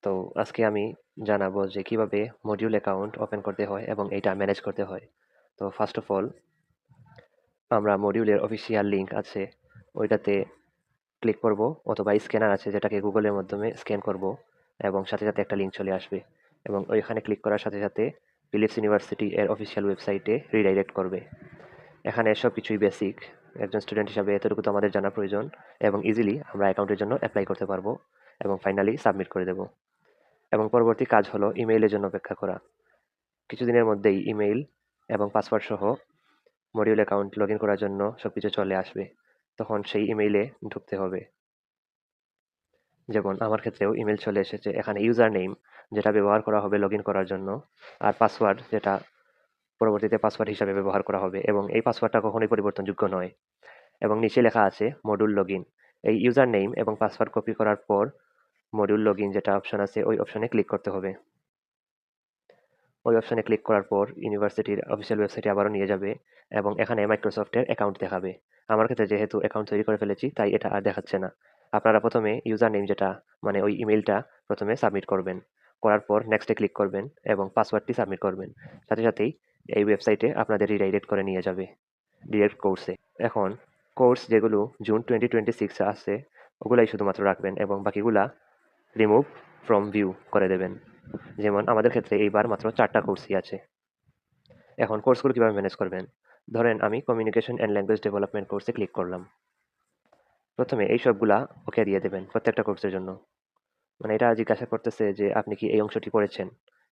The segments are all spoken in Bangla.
তো আজকে আমি জানাবো যে কিভাবে মডিউল অ্যাকাউন্ট ওপেন করতে হয় এবং এটা ম্যানেজ করতে হয়। তো ফার্স্ট অফ অল আমরা মডিউলের অফিসিয়াল লিঙ্ক আছে ওইটাতে ক্লিক করব, অথবা স্ক্যানার আছে যেটাকে গুগলের মাধ্যমে স্ক্যান করব এবং সাথে সাথে একটা লিঙ্ক চলে আসবে এবং ওইখানে ক্লিক করার সাথে সাথে ফিলিপস ইউনিভার্সিটি এর অফিসিয়াল ওয়েবসাইটে রিডাইরেক্ট করবে। এখানে সব কিছুই বেসিক, একজন স্টুডেন্ট হিসাবে এতটুকু তো আমাদের জানা প্রয়োজন এবং ইজিলি আমরা অ্যাকাউন্টের জন্য অ্যাপ্লাই করতে পারবো এবং ফাইনালি সাবমিট করে দেব। এবং পরবর্তী কাজ হলো ইমেইলের জন্য অপেক্ষা করা। কিছুদিনের মধ্যেই ইমেইল এবং পাসওয়ার্ড সহ মডিউল অ্যাকাউন্ট লগ ইন করার জন্য সবকিছু চলে আসবে। তখন সেই ইমেইলে ঢুকতে হবে। যেমন আমার ক্ষেত্রেও ইমেল চলে এসেছে, এখানে ইউজার নেম যেটা ব্যবহার করা হবে লগ ইন করার জন্য, আর পাসওয়ার্ড যেটা পরবর্তীতে পাসওয়ার্ড হিসাবে ব্যবহার করা হবে এবং এই পাসওয়ার্ডটা কখনোই পরিবর্তনযোগ্য নয়। এবং নিচে লেখা আছে মডিউল লগ ইন। এই ইউজার নেম এবং পাসওয়ার্ড কপি করার পর মডিউল লগ ইন যেটা অপশন আছে ওই অপশনে ক্লিক করতে হবে। ওই অপশনে ক্লিক করার পর ইউনিভার্সিটির অফিসিয়াল ওয়েবসাইটে আবারও নিয়ে যাবে এবং এখানে মাইক্রোসফটের অ্যাকাউন্ট দেখাবে। আমার ক্ষেত্রে যেহেতু অ্যাকাউন্ট তৈরি করে ফেলেছি তাই এটা আর দেখাচ্ছে না। আপনারা প্রথমে ইউজার নেম যেটা মানে ওই ইমেলটা প্রথমে সাবমিট করবেন, করার পর নেক্সটে ক্লিক করবেন এবং পাসওয়ার্ডটি সাবমিট করবেন। সাথে সাথেই এই ওয়েবসাইটে আপনাদের রিডাইরেক্ট করে নিয়ে যাবে ডিরেক্ট কোর্সে। এখন কোর্স যেগুলো জুন 2026 আছে ওগুলাই শুধুমাত্র রাখবেন এবং বাকিগুলা রিমুভ ফ্রম ভিউ করে দেবেন। যেমন আমাদের ক্ষেত্রে এইবার মাত্র 4টা কোর্সই আছে। এখন কোর্সগুলো কিভাবে ম্যানেজ করবেন? ধরেন আমি কমিউনিকেশন অ্যান্ড ল্যাঙ্গুয়েজ ডেভেলপমেন্ট কোর্সে ক্লিক করলাম। প্রথমে এই সবগুলা ওকে দিয়ে দেবেন প্রত্যেকটা কোর্সের জন্য। মানে এটা জিজ্ঞাসা করতেছে যে আপনি কি এই অংশটি পড়েছেন?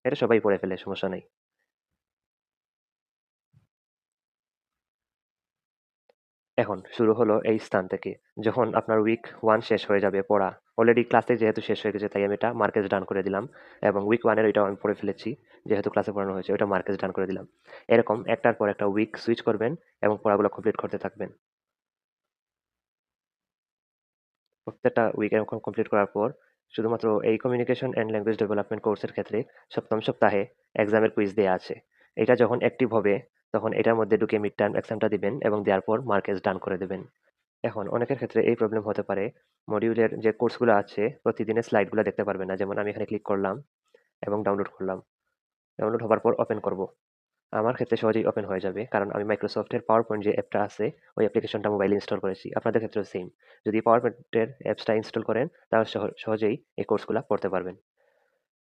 এটা সবাই পড়ে ফেলে, সমস্যা নাই। এখন শুরু হলো এই স্থান থেকে। যখন আপনার উইক 1 শেষ হয়ে যাবে পড়া, অলরেডি ক্লাসে যেহেতু শেষ হয়ে গেছে তাই আমি এটা মার্কেজ ডান করে দিলাম এবং উইক 1 এর ওইটাও আমি পড়ে ফেলেছি যেহেতু ক্লাসে পড়ানো হয়েছে, ওইটা মার্কেজ ডান করে দিলাম। এরকম একটার পর একটা উইক সুইচ করবেন এবং পড়াগুলো কমপ্লিট করতে থাকবেন। প্রত্যেকটা উইক এরকম কমপ্লিট করার পর শুধুমাত্র এই কমিউনিকেশন অ্যান্ড ল্যাঙ্গুয়েজ ডেভেলপমেন্ট কোর্সের ক্ষেত্রে সপ্তম সপ্তাহে এক্সামের কুইজ দেওয়া আছে। এটা যখন অ্যাক্টিভ হবে তখন এটার মধ্যে ঢুকে মিড টার্ম এক্সামটা দিবেন এবং দেওয়ার পর মার্কেজ ডান করে দেবেন। এখন অনেকের ক্ষেত্রে এই প্রবলেম হতে পারে, মডিউলের যে কোর্সগুলো আছে প্রতিদিনের স্লাইডগুলো দেখতে পারবে না। যেমন আমি এখানে ক্লিক করলাম এবং ডাউনলোড করলাম। ডাউনলোড হওয়ার পর ওপেন করব। আমার ক্ষেত্রে সহজেই ওপেন হয়ে যাবে কারণ আমি মাইক্রোসফটের পাওয়ার পয়েন্ট যে অ্যাপটা আছে ওই অ্যাপ্লিকেশনটা মোবাইলে ইনস্টল করেছি। আপনাদের ক্ষেত্রেও সেম। যদি পাওয়ার পয়েন্টের অ্যাপসটা ইনস্টল করেন তাহলে সহজেই এই কোর্সগুলো পড়তে পারবেন।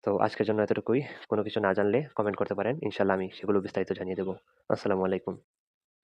তো আজকের জন্য এতটুকুই। কোনো কিছু না জানলে কমেন্ট করতে পারেন, ইনশাল্লাহ আমি সেগুলো বিস্তারিত জানিয়ে দেবো। আসসালামু আলাইকুম।